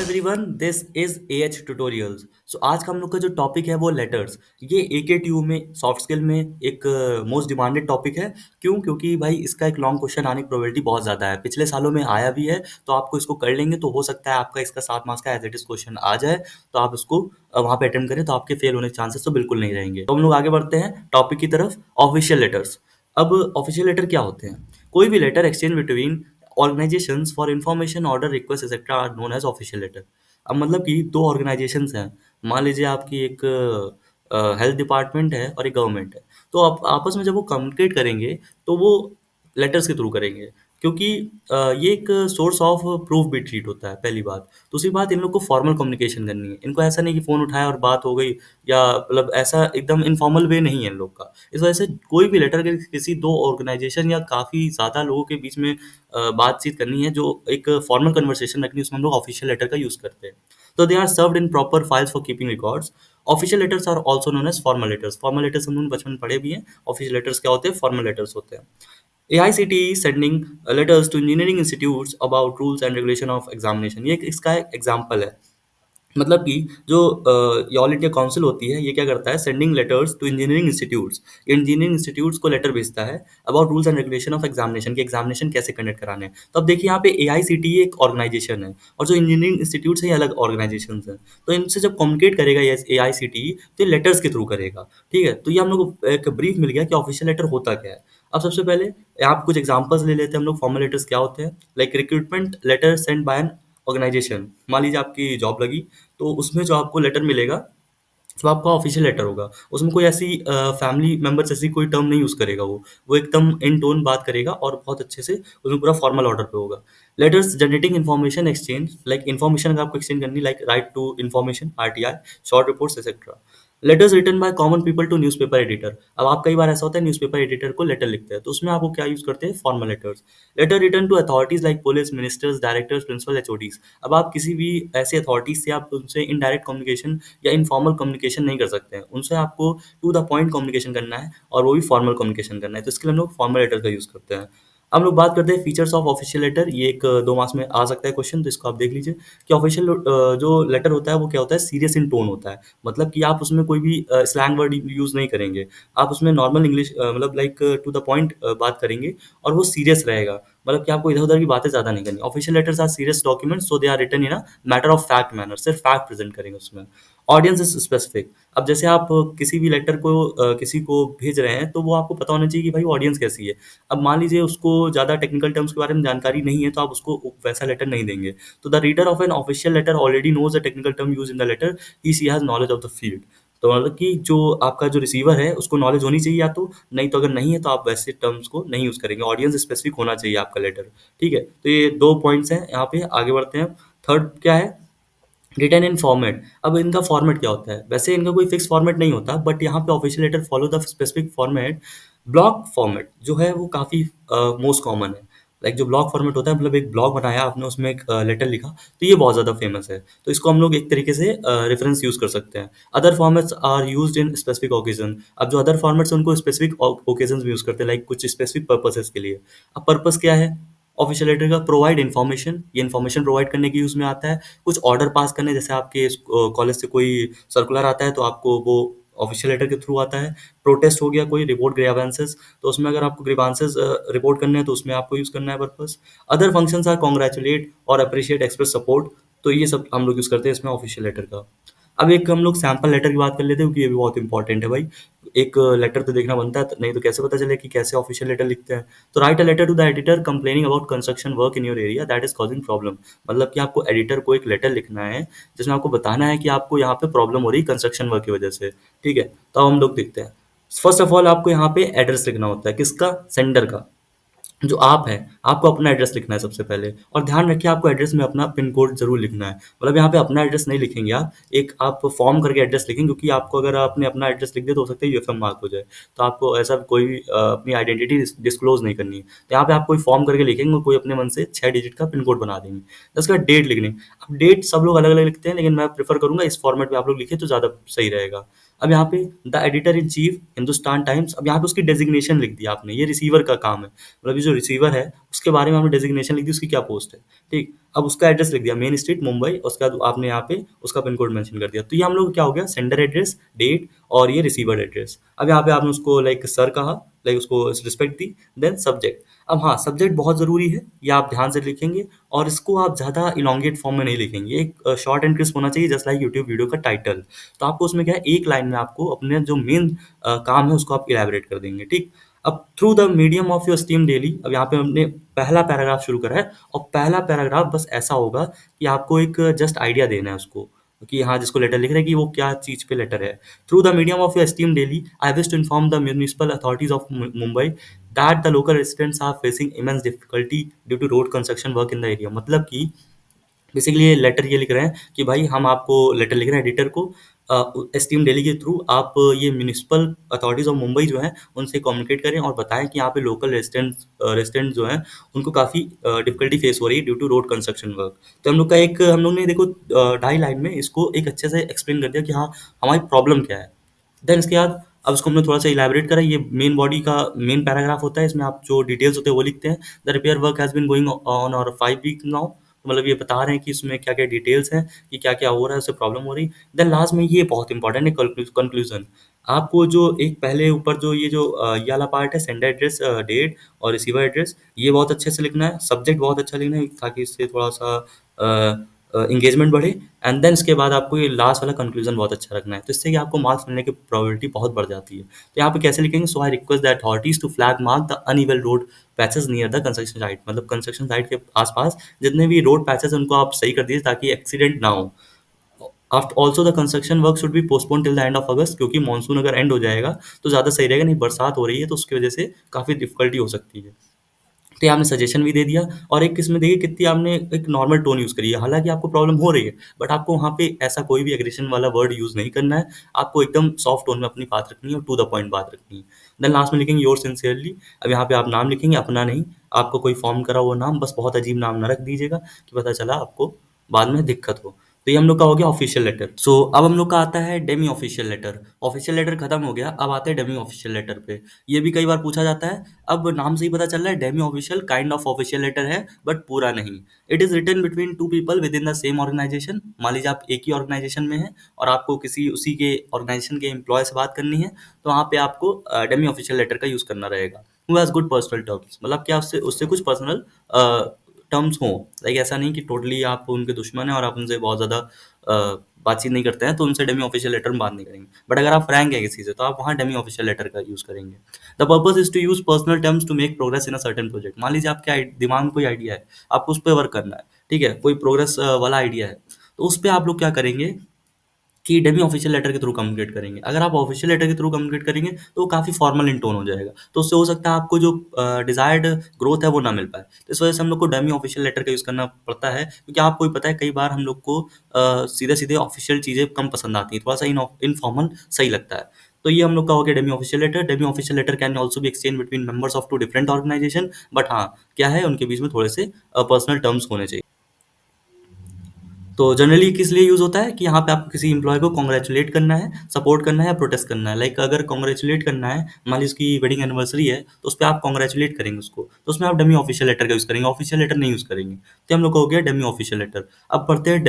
Everyone, this is A H tutorials. So आज का हम लोग का जो टॉपिक है वो लेटर्स। ये एकेटीयू में सॉफ्ट स्किल में एक मोस्ट डिमांडेड टॉपिक है। क्यों? क्योंकि भाई इसका एक लॉन्ग क्वेश्चन आने की प्रोबेबिलिटी बहुत ज़्यादा है। पिछले सालों में आया भी है, तो आपको इसको कर लेंगे तो हो सकता है आपका इसका 7 मार्क्स का एज इट इज क्वेश्चन आ जाए, तो आप इसको वहाँ पे अटेम्प्ट करें तो आपके फेल होने के चांसेस तो बिल्कुल नहीं रहेंगे। तो हम लोग आगे बढ़ते हैं टॉपिक की तरफ, ऑफिशियल लेटर्स। अब ऑफिशियल लेटर क्या होते हैं? कोई भी letter exchange between organisations for information, order, request etcetera are known as official letter. अब मतलब कि दो ऑर्गेनाइजेशंस हैं। मान लीजिए आपकी एक हेल्थ डिपार्टमेंट है और एक गवर्नमेंट है। तो आप आपस में जब वो कम्युनिकेट करेंगे तो वो लेटर्स के थ्रू करेंगे, क्योंकि ये एक सोर्स ऑफ प्रूफ भी ट्रीट होता है, पहली बात। दूसरी बात, इन लोग को फॉर्मल कम्युनिकेशन करनी है। इनको ऐसा नहीं कि फ़ोन उठाया और बात हो गई, या मतलब ऐसा एकदम इनफॉर्मल वे नहीं है इन लोग का। इस वजह से कोई भी लेटर के किसी दो ऑर्गेनाइजेशन या काफ़ी ज़्यादा लोगों के बीच में बातचीत करनी है, जो एक फॉर्मल कन्वर्सेशन रखनी है, उसमें हम लोग ऑफिशियल लेटर का यूज़ करते हैं। तो they are served in proper files for keeping records. Official letters are also known as formal letters. Formal letters हम लोग बचपन में पढ़े भी हैं। ऑफिशियल लेटर्स क्या होते हैं? फॉर्मल लेटर्स होते हैं। AICTE is sending letters to engineering institutes about rules and regulation of examination। ये इसका एक एग्जाम्पल है। मतलब कि जो ये ऑल इंडिया काउंसिल होती है, ये क्या करता है? Sending letters to engineering institutes. Engineering institutes को लेटर भेजता है about rules and regulation of examination, के एग्जामिनेशन कैसे कंडक्ट कराने हैं। तो अब देखिए, यहाँ पे AICTE एक ऑर्गेनाइजेशन है और जो इंजीनियरिंग इंस्टीट्यूट्स हैं ये अलग ऑर्गेनाइजेशन हैं। तो इनसे जब कम्युनिकेट करेगा ये AICTE, तो ये लेटर्स के थ्रू करेगा। ठीक है, तो ये हम लोग को एक ब्रीफ मिल गया कि ऑफिशियल लेटर होता क्या है। अब सबसे पहले यहाँ पे कुछ एग्जांपल्स ले लेते हैं हम लोग। फॉर्मल लेटर्स क्या होते हैं? Like recruitment letter send by an organisation. मान लीजिए आपकी जॉब लगी, तो उसमें जो आपको लेटर मिलेगा वो आपका ऑफिशियल लेटर होगा। उसमें कोई ऐसी फैमिली मेंबर्स ऐसी कोई टर्म नहीं यूज़ करेगा। वो एकदम इन टोन बात करेगा और बहुत अच्छे से उसमें पूरा फॉर्मल ऑर्डर पे होगा। Letters generating information exchange, like information अगर आपको एक्सचेंज करनी, like right to information, RTI, short reports etcetera. Letters written by common people to newspaper editor. अब आप कई बार ऐसा होता है न्यूज़पेपर एडिटर को लेटर लिखते हैं, तो उसमें आपको क्या यूज़ करते हैं? Formal letters. Letter written to authorities like police, ministers, directors, principal, HODs। अब आप किसी भी ऐसे अथॉरिटीज से आप उनसे इनडायरेक्ट कम्युनिकेशन या इनफॉर्मल कम्युनिकेशन नहीं कर सकते हैं। उनसे आपको टू द पॉइंट कम्युनिकेशन करना है, और वो भी फॉर्मल कम्युनिकेशन करना है। तो इसके लिए हम लोग फॉर्मल लेटर का यूज़ करते हैं। हम लोग बात करते हैं फीचर्स ऑफ ऑफिशियल लेटर। ये एक 2 मार्क्स में आ सकता है क्वेश्चन, तो इसको आप देख लीजिए कि ऑफिशियल जो लेटर होता है वो क्या होता है? सीरियस इन टोन होता है। मतलब कि आप उसमें कोई भी स्लैंग वर्ड यूज़ नहीं करेंगे। आप उसमें नॉर्मल इंग्लिश मतलब लाइक टू द पॉइंट बात करेंगे, और वो सीरियस रहेगा। मतलब कि आपको इधर-उधर की बातें ज़्यादा नहीं करनी। Official letters are serious documents, so they are written in a matter of fact manner. सिर्फ फैक्ट प्रेज़ेंट करेंगे उसमें। Audience is specific. अब जैसे आप किसी भी लेटर को किसी को भेज रहे हैं, तो वो आपको पता होना चाहिए कि भाई वो ऑडियंस कैसी है। अब मान लीजिए उसको ज़्यादा टेक्निकल टर्म्स के बारे में जानकारी नहीं है, तो आप उसको वैसा लेटर नहीं देंगे। तो the reader of an official letter already knows the technical term used in the letter, he she has knowledge of the field. तो मतलब कि जो आपका जो रिसीवर है उसको नॉलेज होनी चाहिए या तो, नहीं तो अगर नहीं है तो आप वैसे टर्म्स को नहीं यूज़ करेंगे। ऑडियंस स्पेसिफिक होना चाहिए आपका लेटर। ठीक है? तो ये 2 पॉइंट्स हैं यहाँ पे। आगे बढ़ते हैं। थर्ड क्या है? Written in format. अब इनका फॉर्मेट क्या होता है? वैसे इनका कोई फिक्स फॉर्मेट नहीं होता, बट यहाँ पे official letter follow the specific format. Block format जो है वो काफ़ी मोस्ट कॉमन है। लाइक जो ब्लॉक फॉर्मेट होता है, मतलब एक ब्लॉग बनाया आपने, उसमें एक लेटर लिखा, तो ये बहुत ज़्यादा फेमस है। तो इसको हम लोग एक तरीके से रेफरेंस यूज़ कर सकते हैं। Other formats are used in specific occasion. अब जो अदर फॉर्मेट्स हैं उनको स्पेसिफिक ओकेजन में यूज़ करते हैं, लाइक कुछ स्पेसिफिक पर्पसेस के लिए। अब पर्पस क्या है ऑफिशियल लेटर का? Provide information. ये इन्फॉर्मेशन प्रोवाइड करने के यूज़ में आता है। कुछ ऑर्डर पास करने, जैसे आपके कॉलेज से कोई सर्कुलर आता है तो आपको वो ऑफिशियल लेटर के थ्रू आता है। प्रोटेस्ट हो गया कोई, रिपोर्ट ग्रीवांसेस, तो उसमें अगर आपको ग्रीवांसेस रिपोर्ट करने हैं तो उसमें आपको यूज़ करना है purpose. Other functions are congratulate और अप्रिशिएट, एक्सप्रेस सपोर्ट। तो ये सब हम लोग यूज़ करते हैं इसमें ऑफिशियल लेटर का। अब एक हम लोग सैंपल लेटर की बात कर लेते हैं, क्योंकि ये भी बहुत इंपॉर्टेंट है भाई। एक लेटर तो देखना बनता है, नहीं तो कैसे पता चले कि कैसे ऑफिशियल लेटर लिखते हैं। तो write a letter to the editor complaining about construction work in your area that is causing problem. मतलब कि आपको एडिटर को एक लेटर लिखना है जिसमें आपको बताना है कि आपको यहाँ पे प्रॉब्लम हो रही है कंस्ट्रक्शन वर्क की वजह से। ठीक है, तो अब हम लोग देखते हैं। फर्स्ट ऑफ ऑल आपको यहाँ पे एड्रेस लिखना होता है, किसका? सेंडर का। जो आप हैं, आपको अपना एड्रेस लिखना है सबसे पहले, और ध्यान रखिए आपको एड्रेस में अपना पिन कोड ज़रूर लिखना है। मतलब यहाँ पे अपना एड्रेस नहीं लिखेंगे आप, एक आप फॉर्म करके एड्रेस लिखेंगे, क्योंकि आपको अगर आपने अपना एड्रेस लिख दिया तो हो सकता है यूएफएम मार्क हो जाए। तो आपको ऐसा कोई भी अपनी आइडेंटिटी डिस्क्लोज़ नहीं करनी है। तो यहाँ पे आप कोई फॉर्म करके लिखेंगे और कोई अपने मन से 6 डिजिट का पिन कोड बना देंगे। तो उसके बाद डेट लिखनी। अब डेट सब लोग अलग-अलग लिखते हैं, लेकिन मैं प्रेफ़र करूँगा इस फॉर्मेट में आप लोग लिखें तो ज़्यादा सही रहेगा। अब यहाँ पे the editor in chief Hindustan times. अब यहाँ पे उसकी डेज़िग्नेशन लिख दिया आपने, ये रिसीवर का काम है। मतलब ये जो रिसीवर है उसके बारे में आपने डेज़िग्नेशन लिख दी, उसकी क्या पोस्ट है। ठीक। अब उसका एड्रेस लिख दिया मेन स्ट्रीट मुंबई, उसके बाद आपने यहाँ पे उसका पिन कोड मेंशन कर दिया। तो ये हम लोग क्या हो गया, सेंडर एड्रेस, डेट और ये रिसीवर एड्रेस। अब यहाँ पे आपने उसको लाइक सर कहा, लाइक उसको रिस्पेक्ट दी। Then subject. अब हाँ, सब्जेक्ट बहुत ज़रूरी है, ये आप ध्यान से लिखेंगे और इसको आप ज़्यादा इलोंगेट फॉर्म में नहीं लिखेंगे, एक शॉर्ट एंड क्रिस्प होना चाहिए, जस्ट लाइक यूट्यूब वीडियो का टाइटल। तो आपको उसमें क्या है, एक लाइन में आपको अपने जो मेन काम है उसको आप इलेबोरेट कर देंगे, ठीक। अब through the medium of your esteem daily, अब यहाँ पे हमने पहला पैराग्राफ शुरू करा है और पहला पैराग्राफ बस ऐसा होगा कि आपको एक जस्ट आइडिया देना है उसको कि हाँ, जिसको लेटर लिख रहे हैं कि वो क्या चीज़ पे लेटर है। Through the medium of your esteem daily, I wish to inform the municipal authorities of Mumbai that the local residents are facing immense difficulty due to road construction work in the area. मतलब कि basically ये letter ये लिख रहे हैं कि भाई हम आपको लेटर लिख रहे हैं एडिटर को, एसटीएम दिल्ली के थ्रू आप ये म्यूनिसिपल अथॉरिटीज ऑफ मुंबई जो है उनसे कम्युनिकेट करें और बताएं कि यहाँ पे लोकल रेजिडेंट जो हैं उनको काफ़ी डिफिकल्टी फेस हो रही है due to road construction work. तो हम लोग ने देखो 2.5 लाइन में इसको एक अच्छे से एक्सप्लेन कर दिया कि हाँ, हमारी प्रॉब्लम क्या है। देन इसके बाद अब उसको हमने थोड़ा सा इलैबोरेट करा, ये मेन बॉडी का मेन पैराग्राफ होता है, इसमें आप जो डिटेल्स होते हैं वो लिखते हैं। The repair work has been going on और 5 वीक नाउ, तो मतलब ये बता रहे हैं कि इसमें क्या क्या डिटेल्स हैं कि क्या क्या हो रहा है, उससे प्रॉब्लम हो रही है। देन लास्ट में ये बहुत इंपॉर्टेंट है, कंक्लूजन। आपको जो एक पहले ऊपर जो ये वाला पार्ट है, सेंडर एड्रेस, डेट और रिसीवर एड्रेस, ये बहुत अच्छे से लिखना है। सब्जेक्ट बहुत अच्छा लिखना है ताकि इससे थोड़ा सा इंगेजमेंट बढ़े। एंड देन इसके बाद आपको ये लास्ट वाला कंक्लूजन बहुत अच्छा रखना है, तो इससे कि आपको मार्क्स मिलने की प्रोबेबिलिटी बहुत बढ़ जाती है। तो यहाँ पे कैसे लिखेंगे, so I request the authorities to flag mark the uneven road patches near the construction site. मतलब कंस्ट्रक्शन साइट के आसपास जितने भी रोड पैचेस हैं उनको आप सही कर दीजिए ताकि एक्सीडेंट ना हो। After also the construction work should be postpone till the end of अगस्त, क्योंकि मानसून अगर एंड हो जाएगा तो ज़्यादा सही रहेगा, नहीं बरसात हो रही है तो उसकी वजह से काफ़ी डिफिकल्टी हो सकती है। तो ये आपने सजेशन भी दे दिया और एक इसमें देखिए कितनी आपने एक नॉर्मल टोन यूज़ करी है। हालाँकि आपको प्रॉब्लम हो रही है, बट आपको वहाँ पे ऐसा कोई भी एग्रेशन वाला वर्ड यूज़ नहीं करना है। आपको एकदम सॉफ्ट टोन में अपनी बात रखनी है और टू द पॉइंट बात रखनी है। देन लास्ट में लिखेंगे योर सिंसियरली। अब यहाँ पे आप नाम लिखेंगे, अपना नहीं, आपको कोई फॉर्म करा हुआ नाम, बस बहुत अजीब नाम ना रख दीजिएगा कि पता चला आपको बाद में दिक्कत हो। तो ये हम लोग का हो गया ऑफिशियल लेटर। सो अब हम लोग का आता है demi official letter. Official letter खत्म हो गया, अब आते हैं डेमी ऑफिशियल लेटर पे। ये भी कई बार पूछा जाता है। अब नाम से ही पता चल रहा है, demi official kind of official letter है बट पूरा नहीं। It is written between two people within the same organisation. मान लीजिए आप एक ही ऑर्गेनाइजेशन में हैं और आपको किसी उसी के ऑर्गेनाइजेशन के एम्प्लॉय से बात करनी है, तो वहाँ पे आपको डेमी ऑफिशियल लेटर का यूज करना रहेगा। Who has good personal terms, मतलब क्या उससे उससे कुछ पर्सनल टर्म्स हों। लाइक ऐसा नहीं कि टोटली आप उनके दुश्मन हैं और आप उनसे बहुत ज़्यादा बातचीत नहीं करते हैं तो उनसे डेमी ऑफिशियल लेटर में बात नहीं करेंगे। बट अगर आप फ्रैंक हैं किसी से तो आप वहाँ डेमी ऑफिशियल लेटर का यूज़ करेंगे। The purpose is to use personal terms to make progress in a certain project. मान लीजिए आपके दिमाग में कोई आइडिया है, आपको उस पर वर्क करना है, ठीक है, कोई प्रोग्रेस वाला आइडिया है, तो उस पर आप लोग क्या करेंगे कि डेमी ऑफिशियल लेटर के थ्रू कम्युनिकेट करेंगे। अगर आप ऑफिशियल लेटर के थ्रू कम्युनिकेट करेंगे तो वो काफ़ी फॉर्मल इन टोन हो जाएगा, तो उससे हो सकता है आपको जो डिजायर्ड ग्रोथ है वो ना मिल पाए। तो इस वजह से हम लोग को डेमी ऑफिशियल लेटर का यूज़ करना पड़ता है, क्योंकि आपको भी पता है कई बार हम लोग को सीधे सीधे ऑफिशियल चीज़ें कम पसंद आती हैं, थोड़ा सा इनफॉर्मल सही लगता है। तो ये हम लोग का हो गया demi official letter. Demi official letter can also भी exchange between members of two different organisation, but हाँ, क्या है, उनके बीच में थोड़े से पर्सनल टर्म्स होने चाहिए। तो जनरली किस लिए यूज़ होता है कि यहाँ पे आपको किसी एम्प्लॉय को कांग्रेचुलेट करना है, सपोर्ट करना है या प्रोटेस्ट करना है। लाइक अगर कांग्रेचुलेट करना है, मान लीजिए उसकी वेडिंग एनिवर्सरी है, तो उस पे आप कांग्रेचुलेट करेंगे उसको, तो उसमें आप डेमी ऑफिशियल लेटर का यूज़ करेंगे, ऑफिशियल लेटर नहीं यूज़ करेंगे। तो हम लोग का हो गया डेमी ऑफिशियल लेटर। अब पढ़ते हैं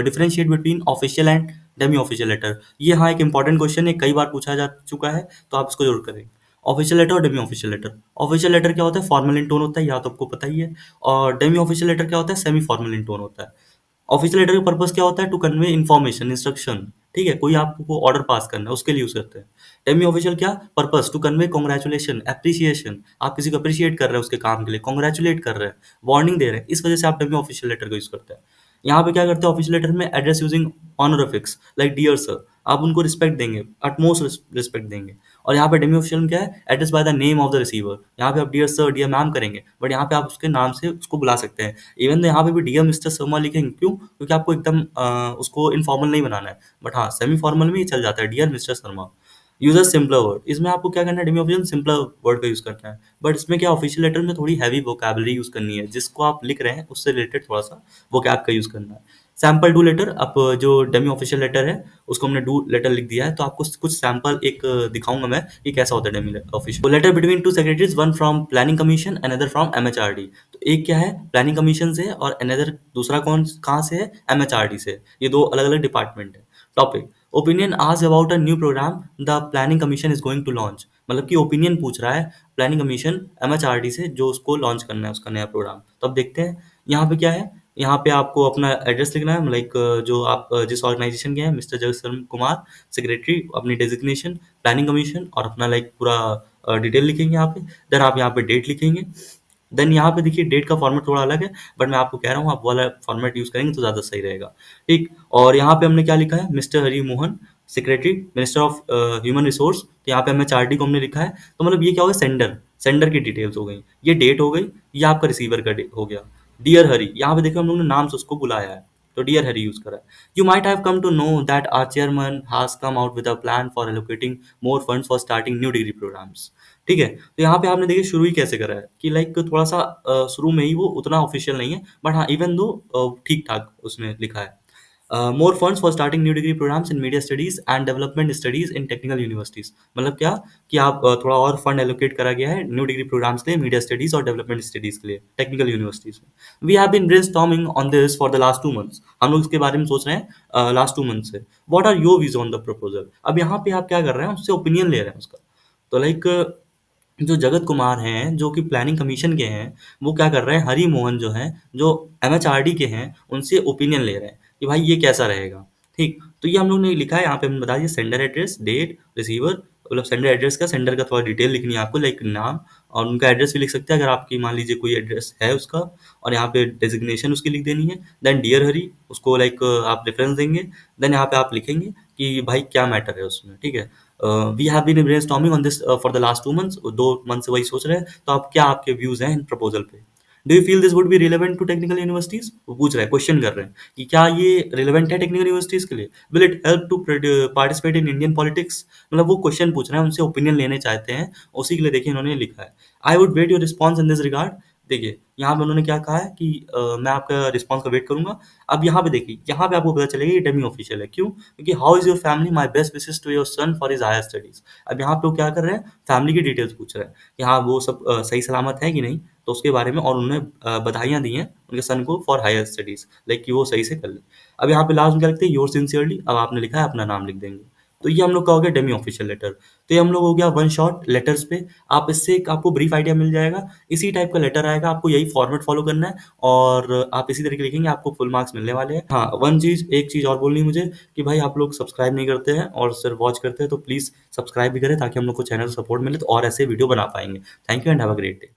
differentiate between official and demi official letter. ये हाँ एक इंपॉर्टेंट क्वेश्चन है, कई बार पूछा जा चुका है, तो आप इसको जरूर करेंगे। ऑफिशियल लेटर और demi official letter. Official letter क्या होता है, फॉर्मल इन टोन होता है, या तो आपको पता ही है। और डेमी ऑफिशियल लेटर क्या होता है, सेमी फॉर्मल इन टोन होता है। ऑफिशियल लेटर का पर्पस क्या होता है, टू कन्वे इन्फॉर्मेशन, इंस्ट्रक्शन, ठीक है, कोई आपको ऑर्डर पास करना है उसके लिए यूज करते हैं। डेमी ऑफिशियल क्या purpose, to convey congratulation, appreciation, आप किसी को अप्रिशिएट कर रहे हैं उसके काम के लिए, कॉन्ग्रेचुलेट कर रहे हैं, वार्निंग दे रहे हैं, इस वजह से आप डेमी ऑफिशियल लेटर का यूज करते हैं। यहाँ पे क्या करते हैं ऑफिशियल लेटर में, address using honorifics like dear sir, आप उनको रिस्पेक्ट देंगे, अटमोस्ट रिस्पेक्ट देंगे। और यहाँ पे डेमी ऑफिशियल में क्या है, address by the name of the receiver, यहाँ पे आप डियर सर डियर मैम करेंगे, बट यहाँ पे आप उसके नाम से उसको बुला सकते हैं। इवन यहाँ पे भी डियर मिस्टर शर्मा लिखेंगे, क्यों, क्योंकि आपको एकदम उसको इनफॉर्मल नहीं बनाना है। बट हाँ, सेमी फॉर्मल में ये चल जाता है, dear mister Sharma. Use a simpler word. इसमें आपको क्या करना है, डेमी ऑफिशियल सिंपलर वर्ड का यूज करना है। बट इसमें क्या, ऑफिशियल लेटर में थोड़ी हैवी वोकैबलरी यूज करनी है, जिसको आप लिख रहे हैं उससे रिलेटेड थोड़ा सा वोकैब का यूज करना है। सैम्पल डू लेटर, अब जो डेमी ऑफिशियल लेटर है उसको हमने डू लेटर लिख दिया है, तो आपको कुछ सैंपल एक दिखाऊंगा मैं कि कैसा होता है demi official letter. Between two secretaries, one from planning commission, another from MHRD. तो एक क्या है, प्लानिंग कमीशन से है, और अनदर दूसरा कौन कहाँ से है, एमएचआरडी से। ये दो अलग अलग डिपार्टमेंट है। टॉपिक, ओपिनियन आज about a new programme the planning commission is going to launch. मतलब कि ओपिनियन पूछ रहा है प्लानिंग कमीशन एमएचआरडी से, जो उसको लॉन्च करना है उसका नया प्रोग्राम। तो अब देखते हैं यहाँ पे क्या है। यहाँ पे आपको अपना एड्रेस लिखना है, लाइक जो आप जिस ऑर्गेनाइजेशन के हैं, मिस्टर जगत शरण कुमार, सेक्रेटरी, अपनी डेजिग्नेशन, प्लानिंग कमीशन, और अपना लाइक पूरा डिटेल लिखेंगे यहाँ पे। देन आप यहाँ पे डेट लिखेंगे। देन यहाँ पे देखिए डेट का फॉर्मेट थोड़ा अलग है, बट मैं आपको कह रहा हूँ आप वो वाला फॉर्मेट यूज करेंगे तो ज़्यादा सही रहेगा। ठीक, और यहाँ पे हमने क्या लिखा है, mister Hari Mohan, secretary, minister of human resource. तो यहाँ पे हमने चार्टी को हमने लिखा है। तो मतलब ये क्या होगा, सेंडर, सेंडर की डिटेल्स हो गई, ये डेट हो गई, ये आपका रिसीवर का हो गया। डियर हरी, यहाँ पे देखिए हम लोगों ने नाम से उसको बुलाया है, तो डियर हरी यूज करा है। You might have come to know that our chairman has come out with a plan for allocating more funds for starting new degree programmes. ठीक है, तो यहाँ पे आपने देखिए शुरू ही कैसे करा है कि लाइक थोड़ा सा शुरू में ही वो उतना ऑफिशियल नहीं है, बट हाँ इवन दो ठीक ठाक उसने लिखा है। More funds for starting new degree programmes in media studies and development studies in technical universities. मतलब क्या कि आप थोड़ा और फंड एलोकेट करा गया है न्यू डिग्री प्रोग्राम्स के लिए, मीडिया स्टडीज और डेवलपमेंट स्टडीज के लिए टेक्निकल यूनिवर्सिटीज में। We have been brainstorming on this for the last 2 months. हम लोग इसके बारे में सोच रहे हैं लास्ट 2 मंथ से। What are your views on the proposal. अब यहाँ पे आप क्या कर रहे हैं, उससे ओपिनियन ले रहे हैं उसका। तो लाइक जो जगत कुमार हैं जो कि प्लानिंग कमीशन के हैं, वो क्या कर रहे हैं, हरि मोहन जो हैं जो एमएचआरडी के हैं, उनसे ओपिनियन ले रहे हैं कि भाई ये कैसा रहेगा। ठीक, तो ये हम लोग ने लिखा है यहाँ पे, हमने बता दिया सेंडर एड्रेस, डेट, रिसीवर, मतलब सेंडर एड्रेस का, सेंडर का थोड़ा डिटेल लिखनी है आपको, लाइक नाम, और उनका एड्रेस भी लिख सकते हैं अगर आपकी मान लीजिए कोई एड्रेस है उसका, और यहाँ पे डेजिग्नेशन उसकी लिख देनी है। देन डियर हरी, उसको लाइक आप रेफरेंस देंगे। देन यहाँ पे आप लिखेंगे कि भाई क्या मैटर है उसमें। ठीक है, we have been brainstorming on this for the last 2 months. 2 month से वही सोच रहे हैं, तो आप क्या, आपके व्यूज हैं इन प्रपोजल पे। Do you feel this would be relevant to technical universities. वो पूछ रहे हैं, क्वेश्चन कर रहे हैं कि क्या ये रिलेवेंट है टेक्निकल यूनिवर्सिटीज के लिए। Will it help to participate in Indian politics. मतलब वो क्वेश्चन पूछ रहे हैं, उनसे ओपिनियन लेने चाहते हैं, उसी के लिए देखिए इन्होंने लिखा है। I would wait your response in this regard. देखिए यहाँ पे उन्होंने क्या कहा है कि मैं आपका रिस्पॉन्स का वेट करूंगा। अब यहाँ पे देखिए, यहाँ पे आपको पता चलेगा ये डेमी ऑफिशियल है, क्यों, क्योंकि how is your family, my best wishes to your son for his higher studies. अब यहाँ पे वो क्या कर रहे हैं, फैमिली की डिटेल्स पूछ रहे हैं कि हाँ वो सब सही सलामत है कि नहीं, तो उसके बारे में, और उन्होंने बधाइयाँ दी हैं उनके सन को फॉर हायर स्टडीज, लाइक कि वो सही से कर ले। अब यहाँ पे लास्ट में क्या लिखते हैं, योर सिंसियरली। अब आपने लिखा है अपना नाम लिख देंगे। तो ये हम लोग का हो गया डेमी ऑफिशियल लेटर। तो ये हम लोग हो गया वन शॉट लेटर्स पे। आप इससे एक आपको ब्रीफ आइडिया मिल जाएगा, इसी टाइप का लेटर आएगा, आपको यही फॉर्मेट फॉलो करना है, और आप इसी तरीके लिखेंगे, आपको फुल मार्क्स मिलने वाले हैं। हाँ, एक चीज़ और बोलनी है मुझे कि भाई आप लोग सब्सक्राइब नहीं करते हैं और सिर्फ वॉच करते हैं, तो प्लीज़ सब्सक्राइब भी करें ताकि हम लोग को चैनल सपोर्ट मिले, तो और ऐसे वीडियो बना पाएंगे। Thank you and have a great day.